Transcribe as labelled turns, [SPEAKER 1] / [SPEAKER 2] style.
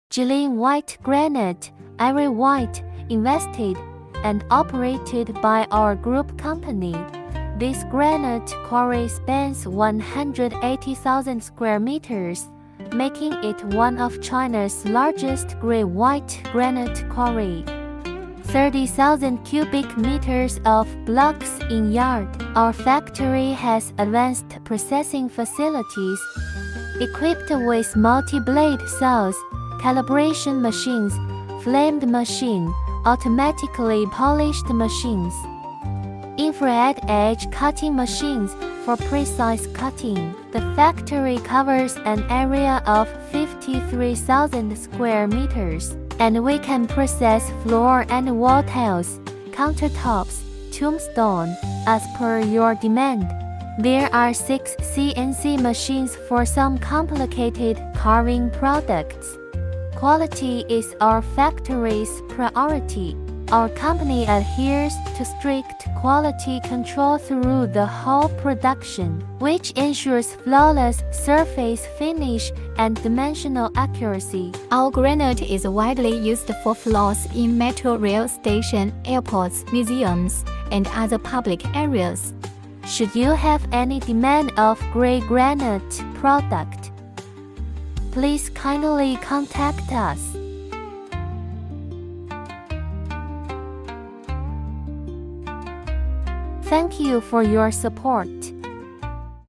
[SPEAKER 1] Jilin White Granite, Ivory White, invested and operated by our group company. This granite quarry spans 180,000 square meters, making it one of China's largest gray white granite quarry. 30,000 cubic meters of blocks in yard. Our factory has advanced processing facilities, equipped with multi-blade saws, calibration machines, flamed machine, automatically polished machines, infrared edge cutting machines for precise cutting. The factory covers an area of 53,000 square meters, and we can process floor and wall tiles, countertops, tombstone, as per your demand. There are 6 CNC machines for some complicated carving products. Quality is our factory's priority. Our company adheres to strict quality control through the whole production, which ensures flawless surface finish and dimensional accuracy.
[SPEAKER 2] Our granite is widely used for floors in metro rail station, airports, museums, and other public areas.
[SPEAKER 1] Should you have any demand of gray granite product, please kindly contact us. Thank you for your support.